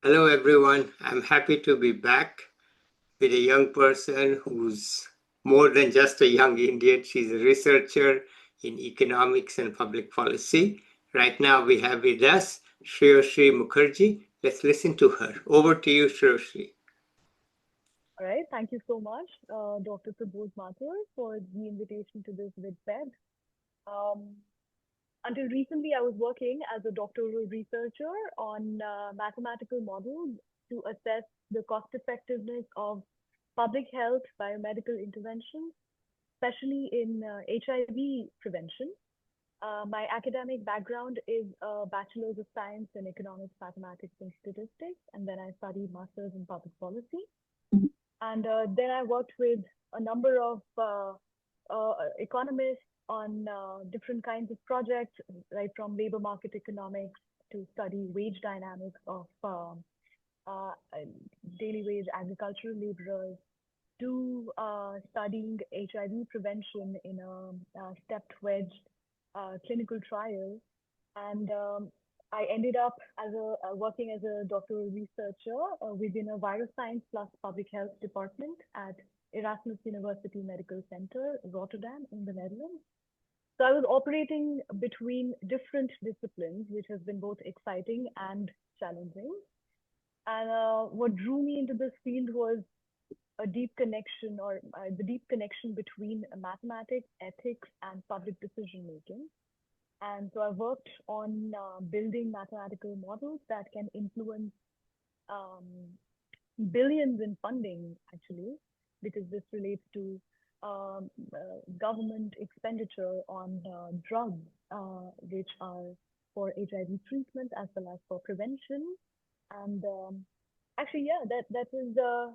Hello, everyone. I'm happy to be back with a young person who's more than just a young Indian. She's a researcher in economics and public policy. Right now, we have with us Shreoshee Mukherjee. Let's listen to her. Over to you, Shreoshee. All right. Thank you so much, Dr. Mathur, for the invitation to this Vidped. Um, until recently, I was working as a doctoral researcher on mathematical models to assess the cost effectiveness of public health biomedical interventions, especially in HIV prevention. My academic background is a Bachelor's of Science in Economics, Mathematics, and Statistics, and then I studied Master's in Public Policy. And then I worked with a number of economists on different kinds of projects, right from labor market economics to study wage dynamics of uh, daily wage agricultural laborers to studying HIV prevention in a stepped wedge clinical trial. And I ended up as working as a doctoral researcher within a virus science plus public health department at Erasmus University Medical Center, Rotterdam in the Netherlands. So I was operating between different disciplines, which has been both exciting and challenging. And what drew me into this field was a deep connection or the deep connection between mathematics, ethics, and public decision making. And so I worked on building mathematical models that can influence um, billions in funding, actually, because this relates to government expenditure on drugs, which are for HIV treatment as well as for prevention. And actually, yeah, that was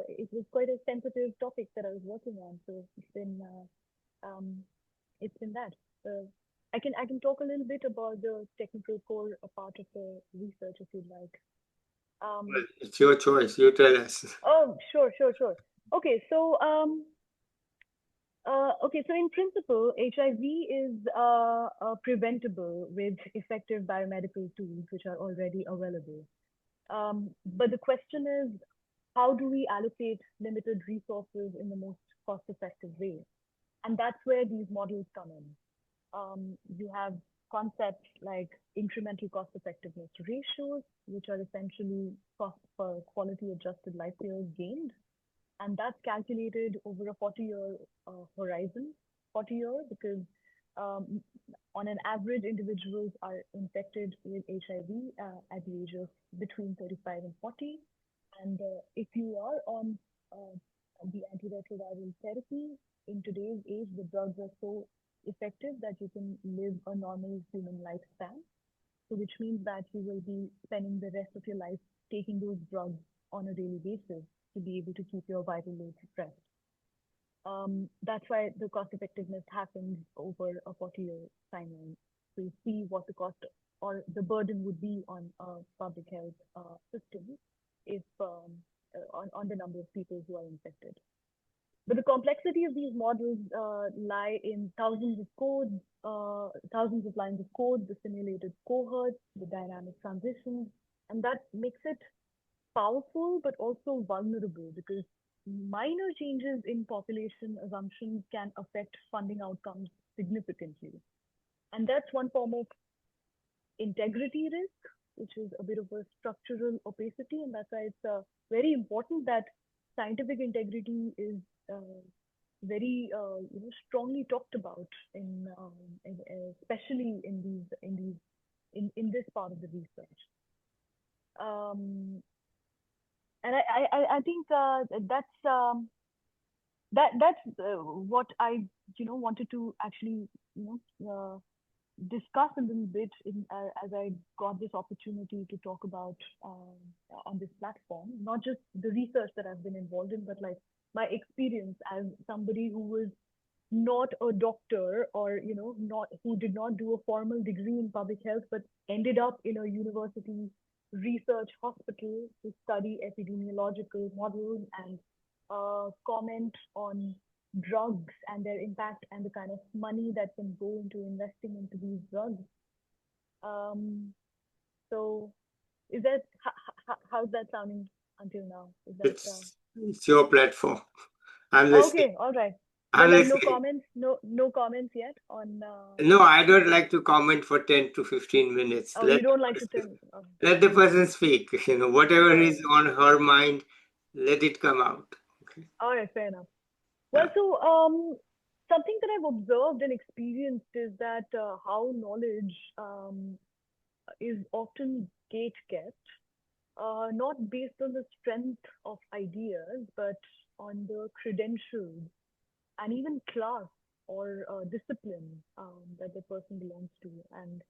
it was quite a sensitive topic that I was working on. So um, it's been that. Uh, I can talk a little bit about the technical core part of the research if you'd like. Well, Um, it's your choice. You tell us. oh, sure, sure, sure. Okay, so in principle, HIV is preventable with effective biomedical tools which are already available. But the question is, how do we allocate limited resources in the most cost-effective way? And that's where these models come in. You have concepts like incremental cost effectiveness ratios, which are essentially cost per quality adjusted life years gained. And that's calculated over a 40-year horizon, 40-year, because um, on an average, individuals are infected with HIV at the age of between 35 and 40. And if you are on the antiretroviral therapy, in today's age, the drugs are so effective that you can live a normal human lifespan. So, which means that you will be spending the rest of your life taking those drugs on a daily basis to be able to keep your vital load suppressed. That's why the cost effectiveness happens over a 40-year timeline. So you see what the cost or the burden would be on a public health system if on the number of people who are infected. But the complexity of these models lie in thousands of lines of code, the simulated cohorts, the dynamic transitions, and that makes it powerful but also vulnerable because minor changes in population assumptions can affect funding outcomes significantly. And that's one form of integrity risk, which is a bit of a structural opacity. And that's why it's very important that scientific integrity is very strongly talked about especially in this part of the research. Um, and I think that's what I wanted to actually discuss a little bit as I got this opportunity to talk about on this platform, not just the research that I've been involved in, but like my experience as somebody who was not a doctor or not who did not do a formal degree in public health but ended up in a university research hospital to study epidemiological models and comment on drugs and their impact and the kind of money that can go into investing into these drugs. Um, so is that how's that sounding until now? Is that It's your platform. I'm listening. okay? All right. I'm But like no listening. comments, no comments yet on. No, I don't like to comment for 10 to 15 minutes. Oh, you don't like to tell. Oh, Let the person speak. Whatever all is right. on her mind, let it come out. Okay. All right. Fair enough. Well, Yeah. so something that I've observed and experienced is that how knowledge is often gate kept, not based on the strength of ideas, but on the credentials and even class or discipline that the person belongs to. And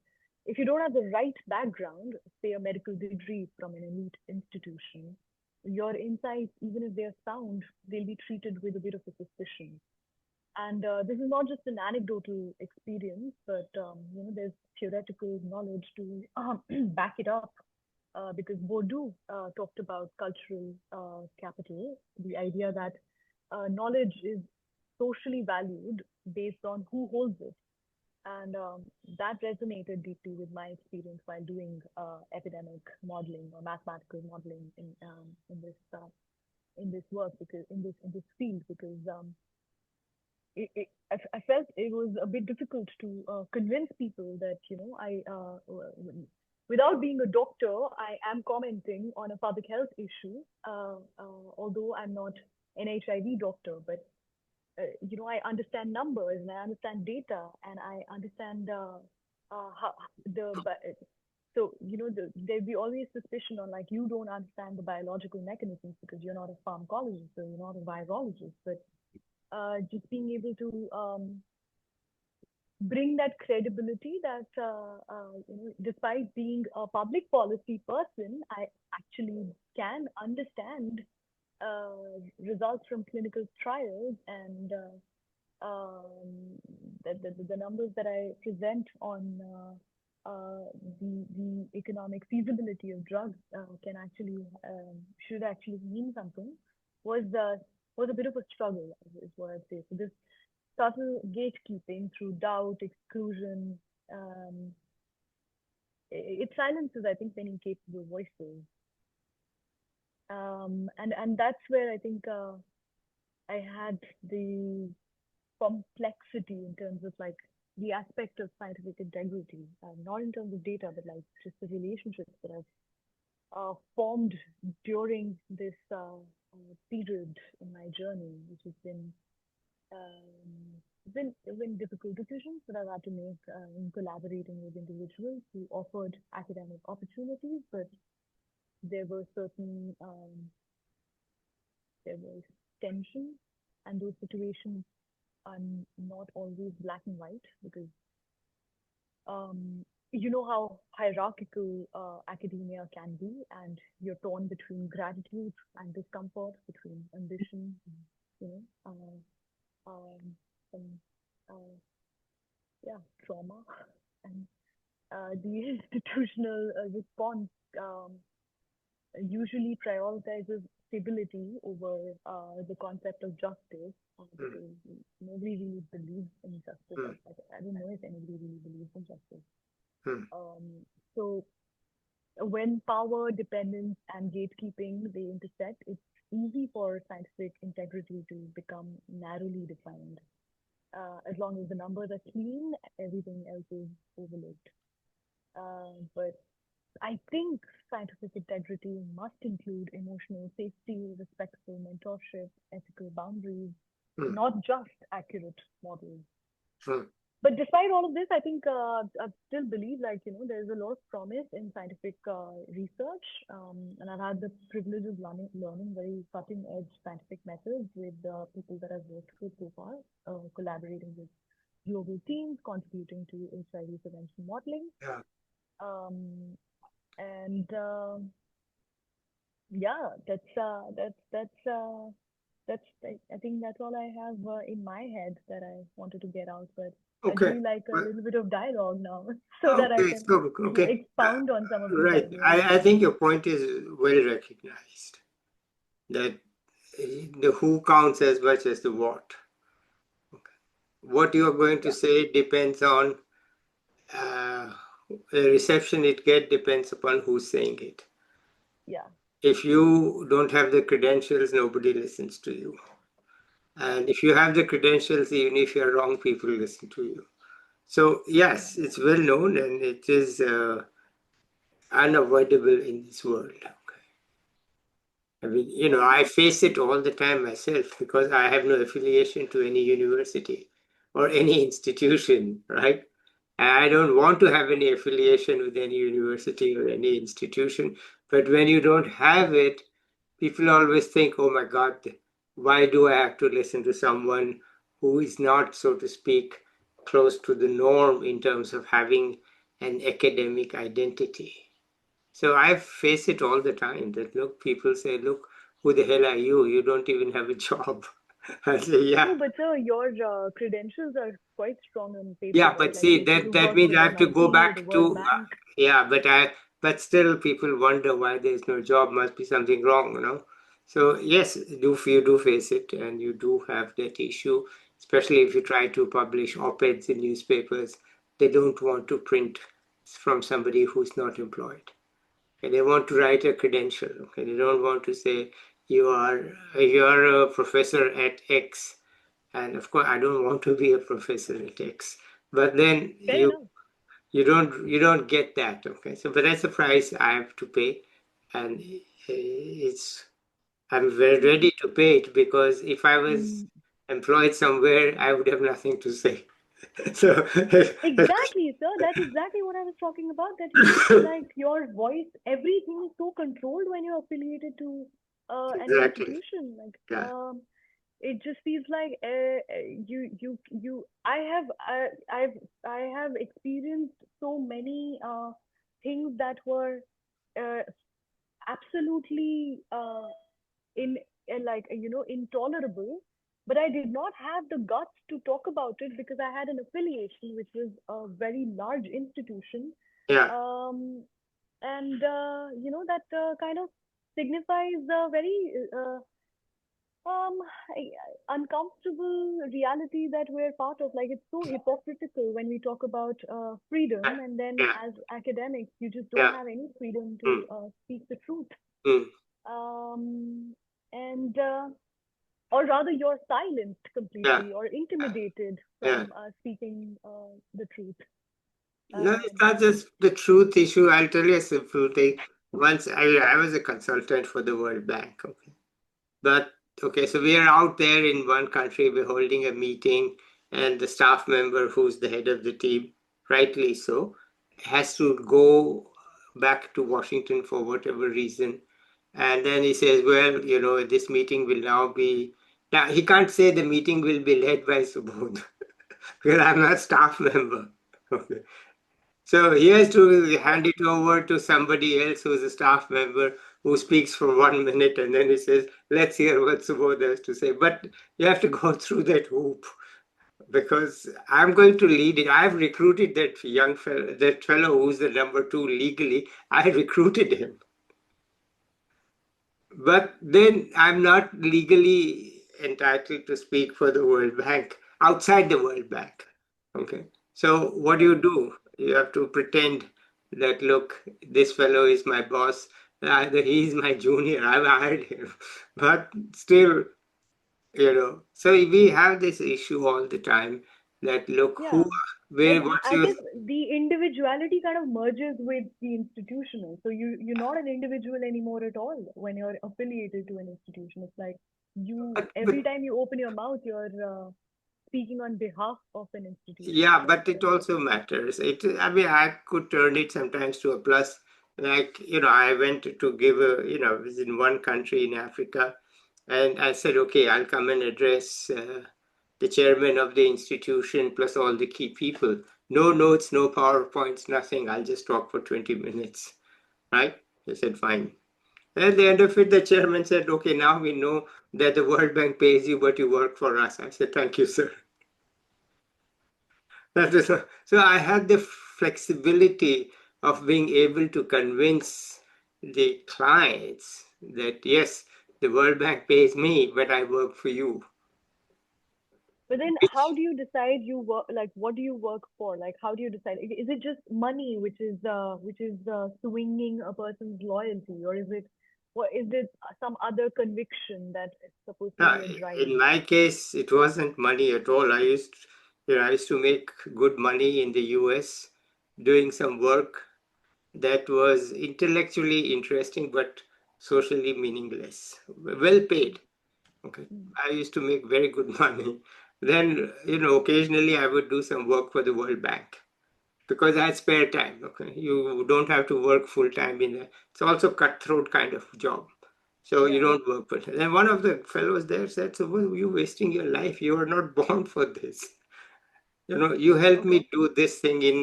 if you don't have the right background, say a medical degree from an elite institution, your insights, even if they're sound, they'll be treated with a bit of a suspicion. And this is not just an anecdotal experience, but there's theoretical knowledge to back it up. Because Bourdieu talked about cultural capital, the idea that knowledge is socially valued based on who holds it. And that resonated deeply with my experience while doing epidemic modeling or mathematical modeling in this work because in this field because I felt it was a bit difficult to convince people that without being a doctor, I am commenting on a public health issue, although I'm not an HIV doctor, but I understand numbers and I understand data and I understand how the but so there'd be always suspicion on like you don't understand the biological mechanisms because you're not a pharmacologist or you're not a virologist, but just being able to bring that credibility that despite being a public policy person, I actually can understand results from clinical trials and the numbers that I present on the economic feasibility of drugs can actually should actually mean something was was a bit of a struggle is what I'd say. So this subtle gatekeeping through doubt, exclusion, um, it silences I think many capable voices, and that's where I think I had the complexity in terms of like the aspect of scientific integrity, not in terms of data, but like just the relationships that I've formed during this period in my journey, which has been difficult decisions that I've had to make in collaborating with individuals who offered academic opportunities, but there were certain there was tension, and those situations are not always black and white because you know how hierarchical academia can be, and you're torn between gratitude and discomfort, between ambition, and, you know, some uh, yeah trauma, and the institutional response usually prioritizes stability over the concept of justice Mm, because nobody really believes in justice. mm, I don't know if anybody really believes in justice. mm, So when power, dependence, and gatekeeping they intersect, it's easy for scientific integrity to become narrowly defined. As long as the numbers are clean, everything else is overlooked. But I think scientific integrity must include emotional safety, respectful mentorship, ethical boundaries, mm, not just accurate models. mm. But despite all of this, I think I still believe like there's a lot of promise in scientific research, and I've had the privilege of learning very cutting edge scientific methods with people that I've worked with so far, collaborating with global teams, contributing to HIV prevention modeling, Yeah. um, and yeah, that's I think that's all I have in my head that I wanted to get out. But I'd Okay. really like a Well, little bit of dialogue now so that I okay. can So, okay. expound on some of these Right. ideas. I think your point is well recognized that the who counts as much as the what. What you are going to Yeah, say depends on uh, the reception it get depends upon who's saying it. yeah, If you don't have the credentials, nobody listens to you. And if you have the credentials, even if you're wrong, people listen to you. So, Yeah. yes, it's well known and it is unavoidable in this world. I mean, Yeah. I face it all the time myself because I have no affiliation to any university or any institution, right? And I don't want to have any affiliation with any university or any institution. But when you don't have it, people always think, oh my God, why do I have to listen to someone who is not, so to speak, close to the norm in terms of having an academic identity? So I face it all the time that look, people say, look, who the hell are you? You don't even have a job. I say, yeah. No, but sir, your credentials are quite strong on Yeah, paper, right? but Like see, you that worked means with I have to go MIT, the back World to, Bank. yeah, but still people wonder why there's no job, must be something wrong. So yes, you do face it and you do have that issue, especially if you try to publish op-eds in newspapers. They don't want to print from somebody who's not employed. Okay, they want to write a credential. Okay, they don't want to say you are a professor at X, and of course I don't want to be a professor at X. But then Fair enough. you don't get that. Okay, so but that's the price I have to pay, and it's I'm very ready to pay it because if I was Mm. employed somewhere, I would have nothing to say. So Exactly, sir. That's exactly what I was talking about. That like your voice, everything is so controlled when you're affiliated to an exactly, institution. Like yeah, it just feels like you. I have experienced so many things that were uh, absolutely in like intolerable, but I did not have the guts to talk about it because I had an affiliation which was a very large institution, yeah, um, and that kind of signifies a very um uncomfortable reality that we're part of. Like it's so hypocritical when we talk about freedom, and then yeah, as academics you just don't yeah. have any freedom to Mm, speak the truth, mm, um, and or rather you're silenced yeah, completely or intimidated yeah. from speaking the truth. No, it's And not just the truth issue. I'll tell you a simple thing. Once I was a consultant for the World Bank. Okay. But okay, so we are out there in one country, we're holding a meeting, and the staff member who's the head of the team, rightly so, has to go back to Washington for whatever reason. And then he says, well, this meeting will now be. Now, he can't say the meeting will be led by Subodh because I'm not staff member. Okay. So he has to hand it over to somebody else who's a staff member who speaks for 1 minute and then he says, let's hear what Subodh has to say. But you have to go through that hoop because I'm going to lead it. I've recruited that fellow who's the number two legally. I recruited him. But then I'm not legally entitled to speak for the World Bank outside the World Bank. Okay. So what yeah, do? You have to pretend that, look, this fellow is my boss. Either he is my junior, I've hired him. But still, so we have this issue all the time that, look, yeah. And what's I your, guess the individuality kind of merges with the institutional. So you're not an individual anymore at all when you're affiliated to an institution. It's like you but every time you open your mouth, you're speaking on behalf of an institution. yeah, But but it also matters. I mean, I could turn it sometimes to a plus. Like, I went to give I was in one country in Africa, and I said, okay, I'll come and address the chairman of the institution plus all the key people. No notes, no PowerPoints, nothing. I'll just talk for 20 minutes, right? They said, fine. And at the end of it, the chairman said, okay, now we know that the World Bank pays you, but you work for us. I said, thank you, sir. So I had the flexibility of being able to convince the clients that yes, the World Bank pays me, but I work for you. then how Which, do you decide you work, like what do you work for? Like how do you decide? Is it just money which is swinging a person's loyalty, or is it Or is it some other conviction that is supposed to Uh, be a in driver? my case, it wasn't money at all. I used to make good money in the US doing some work that was intellectually interesting but socially meaningless. Well paid. Okay. Mm. I used to make very good money. Then, occasionally I would do some work for the World Bank because I had spare time. Okay. You don't have to work full time in there. It's also cutthroat kind of job. So you Yeah. don't work full time. Then one of the fellows there said, "So why are you wasting your life? You are not born for this. You helped Okay. me do this thing in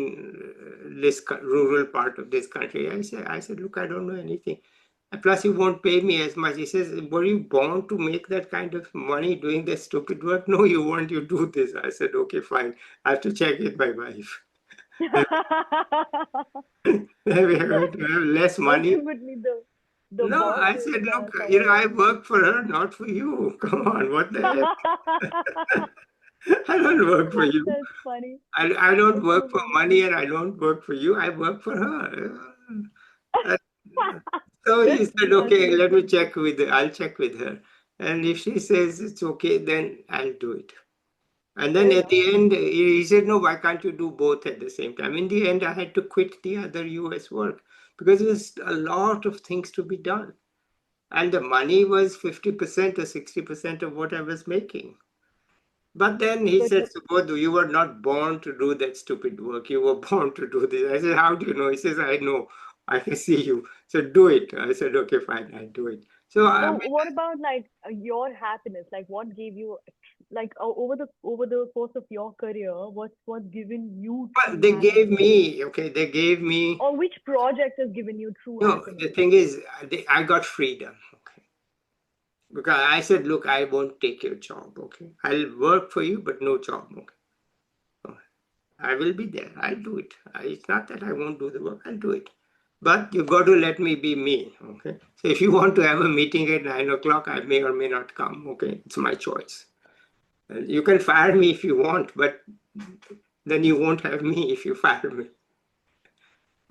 this rural part of this country." I said, look, I don't know anything. And plus, you won't pay me as much. He says, were you born to make that kind of money doing this stupid work? No, you want you do this. I said, okay, fine. I have to check with my wife. We have to have less money. Ultimately, the No, boss I is said, look, someone I else. work for her, not for you. Come on, what the hell? I don't work for you. That's funny. I don't That's work so for funny. money and I don't work for you. I work for her. Uh, So he said, That's okay, let me interesting. check with her. I'll check with her. And if she says it's okay, then I'll do it. And then Fair at enough. the end, he said, no, why can't you do both at the same time? In the end, I had to quit the other US work because there's a lot of things to be done. And the money was 50% or 60% of what I was making. But then he So said, to Subodhu, you were not born to do that stupid work. You were born to do this. I said, how do you know? He says, I know. I can see you. So do it. I said, okay, fine, I do it. So I so mean, what about like your happiness? Like what gave you like over the course of your career, what's given you well, true they gave happiness? me, okay, they gave me, Or which project has given you true the happiness? thing is, I got freedom. Okay. Because I said, look, I won't take your job. Okay. I'll work for you, but no job. Okay. So I will be there. I'll do it. It's not that I won't do the work. I'll do it. But you got to let me be me. Okay. So if you want to have a meeting at 9 o'clock, I may or may not come. Okay. It's my choice. You can fire me if you want, but then you won't have me if you fire me.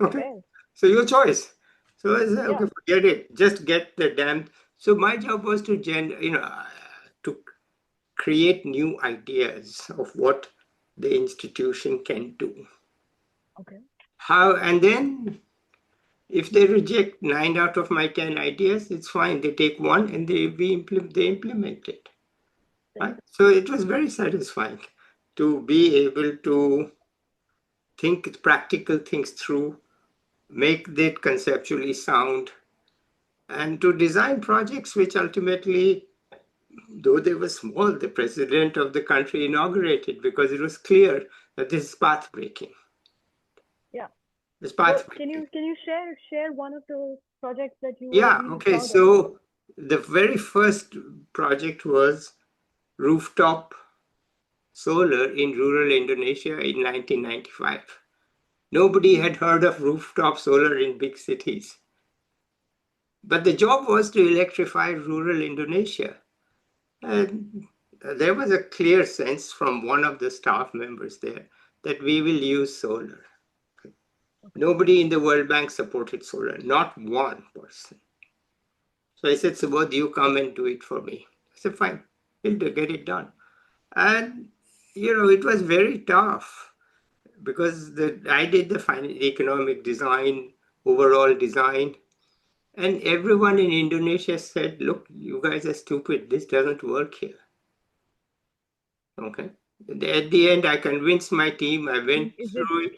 Okay. Fair. So your choice. So I said, Yeah. okay, forget it. Just get the damn. So my job was to create new ideas of what the institution can do. Okay. How, and then if they reject 9 out of my 10 ideas, it's fine. They take one and they implement it. Right. Right? So it was very satisfying to be able to think practical things through, make that conceptually sound, and to design projects which ultimately, though they were small, the president of the country inaugurated because it was clear that this is path breaking. Yeah. It's Well, path can breaking. you can you share one of the projects that you were Yeah, really okay. proud of? So the very first project was rooftop solar in rural Indonesia in 1995. Nobody Hmm. had heard of rooftop solar in big cities. But the job was to electrify rural Indonesia. And there was a clear sense from one of the staff members there that we will use solar. Okay. Nobody in the World Bank supported solar, not one person. So I said, Subodh, you come and do it for me. I said, fine, we'll get it done. And, it was very tough because I did the economic design, overall design, and everyone in Indonesia said, look, you guys are stupid. This doesn't work here. Okay. At the end, I convinced my team. I went Is it through it.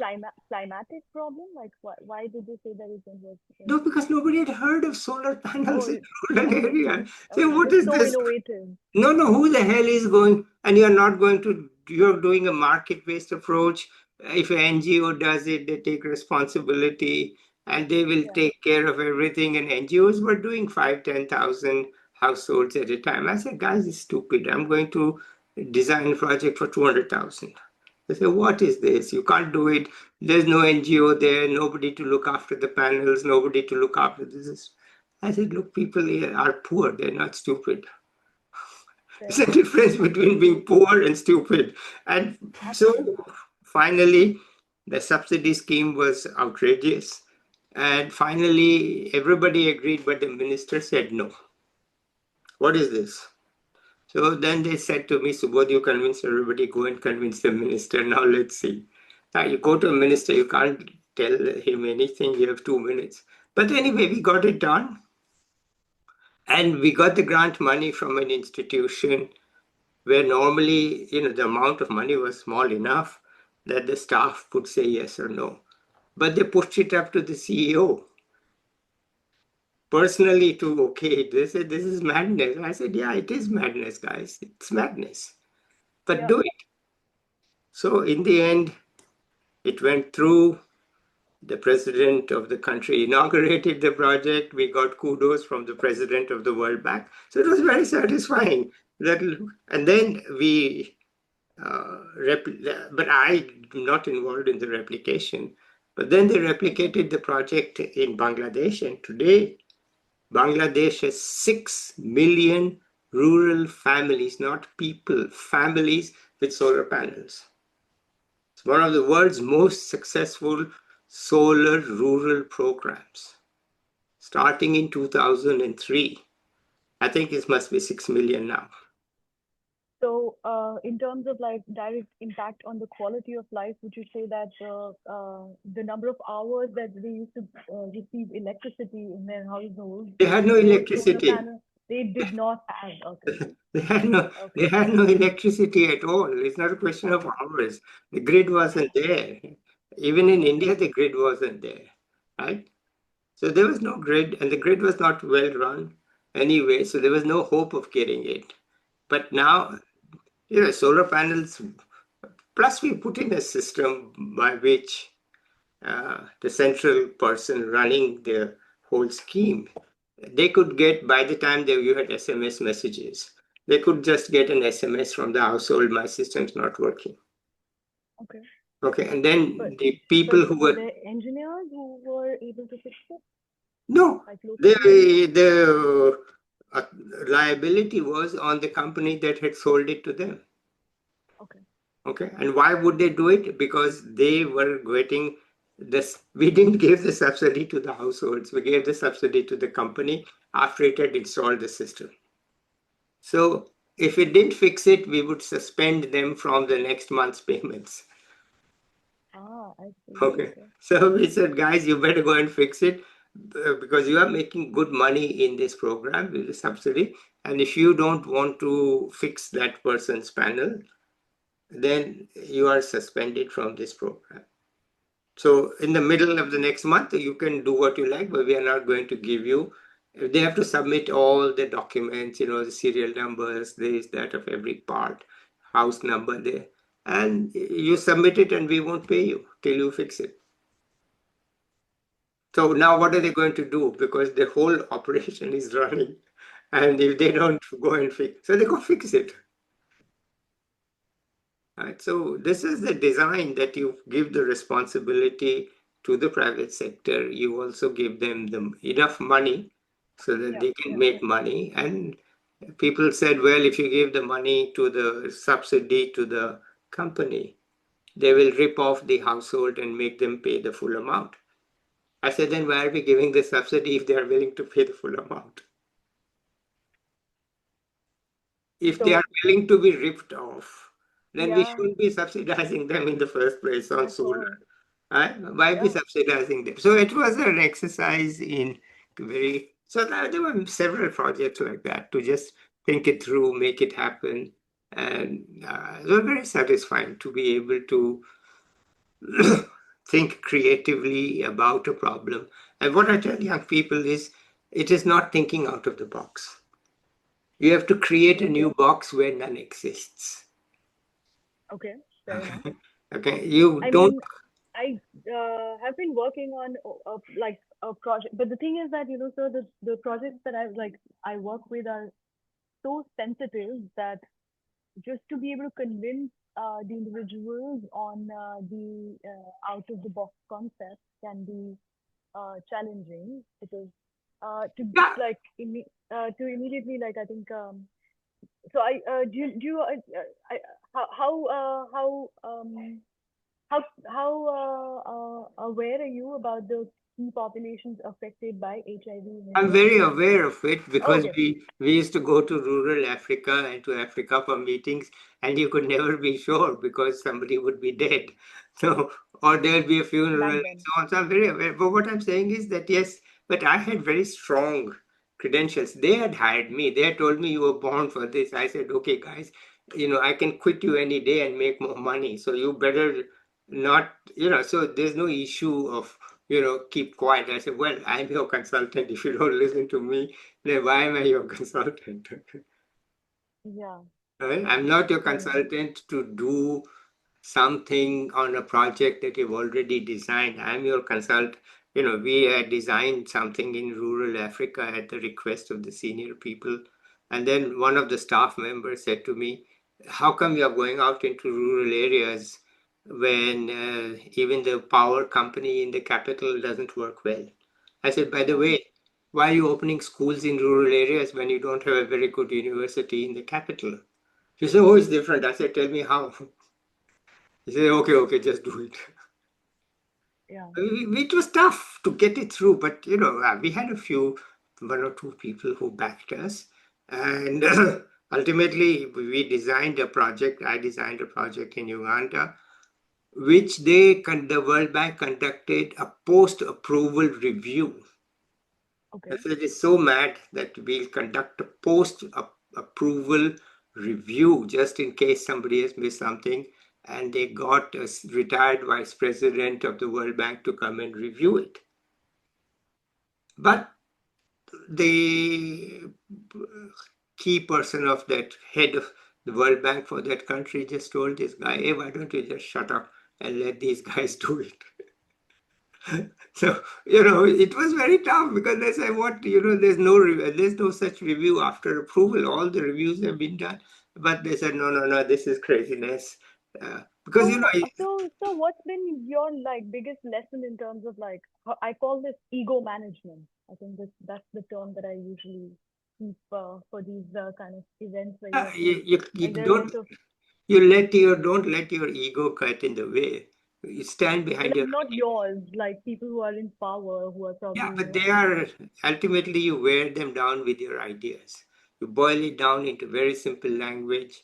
climatic problem? Like why did they say that it didn't work here? No, because nobody had heard of solar panels Oh, in rural okay. area. Say, Okay. what It's is so this? innovative. No, no, who the hell is going? And you're not going to, you're doing a market based approach. If an NGO does it, they take responsibility and they will Yeah. take care of everything. And NGOs were doing 5, 10,000 households at a time. I said, guys, it's stupid. I'm going to design a project for 200,000. They say, what is this? You can't do it. There's no NGO there, nobody to look after the panels, nobody to look after this. I said, look, people here are poor, they're not stupid. There's Fair. a difference between being Absolutely. poor and stupid. And so Absolutely. finally, the subsidy scheme was outrageous. And finally, everybody agreed, but the minister said no. What is this? So then they said to me, Subodh, you convinced everybody, go and convince the minister. Now let's see. Now you go to a minister, you can't tell him anything, you have 2 minutes. But anyway, we got it done. And we got the grant money from an institution where normally, the amount of money was small enough that the staff could say yes or no. But they pushed it up to the CEO personally to, okay, they said, this is madness. I said, yeah, it is madness, guys. It's madness. But Yeah. do it. So in the end, it went through. The president of the country inaugurated the project. We got kudos from the president of the World Bank. So it was very satisfying. And then we, but I'm not involved in the replication. But then they replicated the project in Bangladesh. And today, Bangladesh has 6 million rural families, not people, families with solar panels. It's one of the world's most successful solar rural programs. Starting in 2003, I think it must be 6 million now. So, in terms of like direct impact on the quality of life, would you say that the number of hours that they used to receive electricity in their households They had no with those solar electricity. panels, they did not have? Okay, They had no, they okay, had no electricity at all. It's not a question of okay, hours. The grid wasn't there. Even in okay, India, the grid wasn't there, right? So there was no grid, and the grid was not well run anyway. So there was no hope of getting it. But now, solar panels. Plus, we put in a system by which the central person running the whole scheme, they could get, by the time you had SMS messages, they could just get an SMS from the household, my system's not working. okay. Okay, and But then the but people who were were, there engineers who were able to fix it, no, like local engineers? the uh, liability was on the company that had sold it to them. Okay, Okay, and why would they do it? Because they were getting this. We didn't give the subsidy to the households. We gave the subsidy to the company after it had installed the system. So if it didn't fix it, we would suspend them from the next month's payments. I see. Okay. Okay, So we said, guys, you better go and fix it because you are making good money in this program with the subsidy. And if you don't want to fix that person's panel, then you are suspended from this program. So in the middle of the next month, you can do what you like, but we are not going to give you. They have to submit all the documents, the serial numbers, this, that of every part, house number there. And you submit it and we won't pay you till you fix it. So now what are okay, they going to do? Because the whole operation is running. And if they yeah, don't go and fix, so they go fix it. Right? So this is the design that you give the responsibility to the private sector. You also give them enough money so that yeah, they can yeah, make yeah. money. And people said, well, if you give the money to the subsidy to the company, they will rip off the household and make them pay the full amount. I said, then why are we giving the subsidy if they are willing to pay the full amount? If they are So, willing to be ripped off, then we yeah, shouldn't be subsidizing them in the first place on at solar. all. Right? Why be Yeah. subsidizing them? So it was an exercise in very. So there were several projects like that to just think it through, make it happen, and it was very satisfying to be able to think creatively about a problem. And what I tell young people is, it is not thinking out of the box. You have to create a new box where none exists. Okay, fair enough. Okay, you I don't. mean, I have been working on like a project, but the thing is that so the projects that I work with are so sensitive that just to be able to convince the individuals on the out of the box concept can be challenging because to Yeah, to immediately like I think so I do you I how How aware are you about the key populations affected by HIV in I'm India? very aware of it because Okay, we used to go to rural Africa and to Africa for meetings, and you could never be sure because somebody would be dead. So, or there'll be a funeral back and then. so on. So I'm very aware. But what I'm saying is that yes, but I had very strong credentials. They had hired me. They had told me you were born for this. I said, okay, guys, I can quit you any day and make more money. So you better not, so there's no issue of keep quiet. I said, well, I'm your consultant. If you don't listen to me, then why am I your consultant? Yeah, Right? I'm not your fair enough. consultant to do something on a project that you've already designed. I'm your consult. We had designed something in rural Africa at the request of the senior people. And then one of the staff members said to me, how come you're going out into rural areas when even the power company in the capital doesn't work well? I said, by the Okay. way, why are you opening schools in rural areas when you don't have a very good university in the capital? She said, oh, it's different. I said, tell me how. He said, okay, okay, just do it. Yeah. It was tough to get it through, but we had one or two people who backed us. And ultimately, we designed a project. I designed a project in Uganda, which the World Bank conducted a post approval review. I Okay. said it's so mad that we'll conduct a post approval review just in case somebody has missed something. And they got a retired vice president of the World Bank to come and review it. But the key person of that head of the World Bank for that country just told this guy, hey, why don't you just shut up and let these guys do it? So, it was very tough because they say, what, there's no such review after approval. All the reviews have been done. But they said, no, no, no, this is craziness. Because, So what's been your like biggest lesson in terms of like I call this ego management. I think that's the term that I usually keep for these kind of events where you have to you like there are a lot of don't let your ego cut in the way. You stand behind like your not ideas. yours, like people who are in power who are Yeah, probably, but they are ultimately you wear them down with your ideas. You boil it down into very simple language,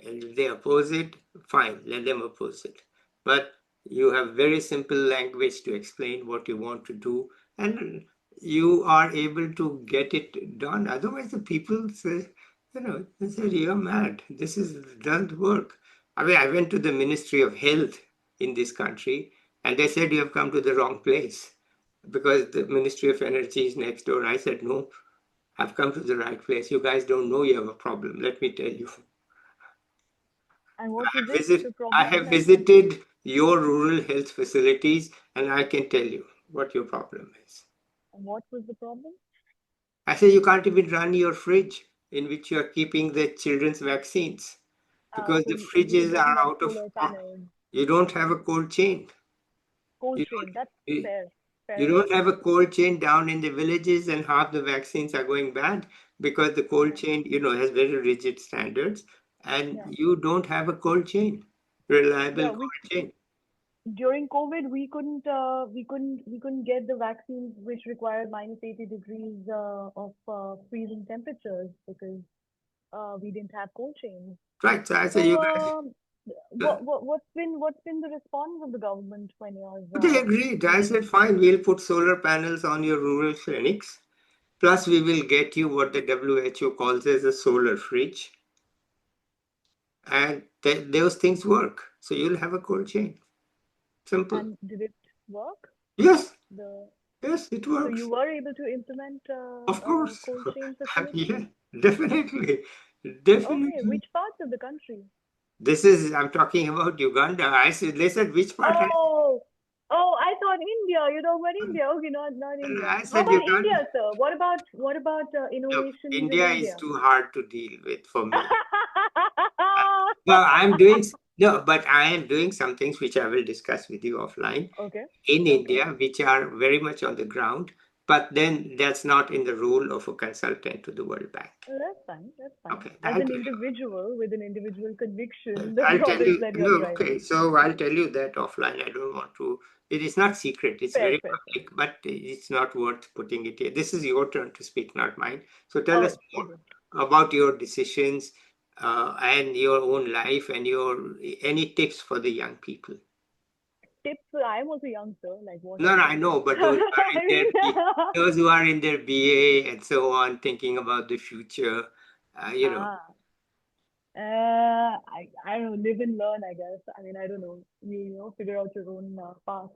and if they oppose it, fine, let them oppose it. But you have very simple language to explain what you want to do, and you are able to get it done. Otherwise, the people say, they say you're mad. Doesn't work. I mean, I went to the Ministry of Health in this country, and they said you have come to the wrong place because the Ministry of Energy is next door. I said, no, I've come to the right place. You guys don't know you have a problem. Let me tell you. and what was it, Visit, the I problem? have Like, visited your rural health facilities and I can tell you what your problem is. what was the problem? I say you can't even run your fridge in which you are keeping the children's vaccines because So the you fridges don't are have out of solar stock. panels, You don't have a cold chain. cold You chain. That's don't. fair, fair You enough. don't have a cold chain down in the villages, and half the vaccines are going bad because the cold Yeah, chain, has very rigid standards, and yeah, you don't have a cold chain, reliable yeah. We cold chain. during COVID, we couldn't get the vaccines which required -80 degrees of freezing temperatures because we didn't have cold chains. Right. So I say So, you guys, what's been the response of the government when you've they agreed. I taken said, it? fine, we'll put solar panels on your rural clinics. Plus, we will get you what the WHO calls as a solar fridge, and those things work. So you'll have a cold chain. Simple. And did it work? Yes, The yes, it So you works. were able to implement Of a course. cold chain facility? Yeah, definitely. Okay, Definitely. which parts of the country? I'm talking about Uganda. I said, they said, which part? Oh, oh, I thought India. You talk about India. Okay, not India. I How said, about Uganda. India, sir? What about Look, innovations in India is India? too hard to deal with for me. Well, I'm doing, no, but I am doing some things which I will discuss with you offline Okay, in okay, India, which are very much on the ground. but then that's not in the role of a consultant to the World Bank. That's fine. That's fine. Okay, As I'll an tell you. individual with an individual conviction, the I'll tell topics you. that you're No, driving. okay. So I'll tell you that offline. I don't want to. It is not secret. It's Fair, very fair, fair. public, but it's not worth putting it here. This is your turn to speak, not mine. So tell us Oh, okay. more about your decisions and your own life and your any tips for the young people. Tips. I'm also young, sir. Like what No, no, I tips? know, but those who are in I their mean, those who are in their BA and so on, thinking about the future, you know. ah, I don't know, live and learn, I guess. I mean, I don't know. You figure out your own path.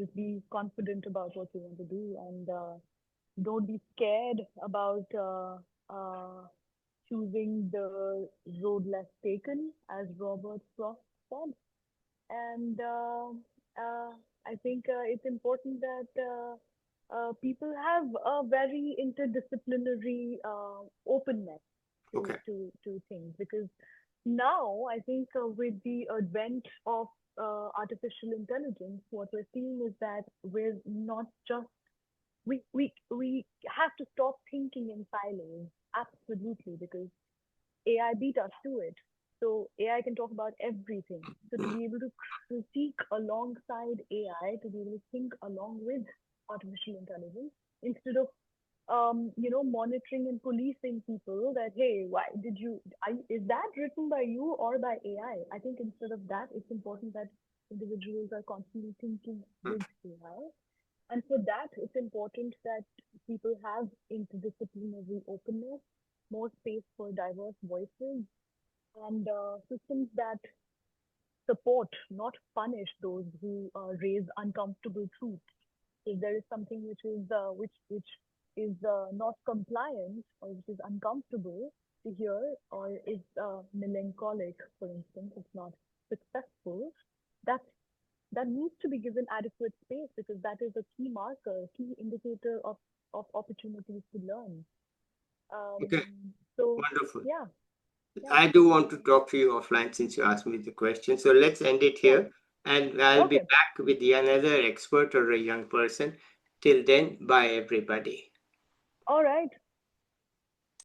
Just be confident about what you want to do, and don't be scared about choosing the road less taken, as Robert Frost said. And I think it's important that people have a very interdisciplinary openness Okay, to things, because now I think with the advent of artificial intelligence, what we're seeing is that we're not just we have to stop thinking in silos, absolutely, because AI beat us to it. So AI can talk about everything. So to be able to critique alongside AI, to be able to think along with artificial intelligence, instead of monitoring and policing people that, hey, why did is that written by you or by AI? I think instead of that, it's important that individuals are constantly thinking mm, with AI. And for that, it's important that people have interdisciplinary openness, more space for diverse voices, and systems that support, not punish those who raise uncomfortable truths. If there is something which is not compliant, or which is uncomfortable to hear, or is melancholic, for instance, it's not successful, that that needs to be given adequate space, because that is a key marker, key indicator of opportunities to learn. okay, So wonderful. yeah, yeah, I do want to talk to you offline since you asked me the question. So let's end it yeah. here, and I'll be Okay. back with another expert or a young person. Till then, bye everybody. All right.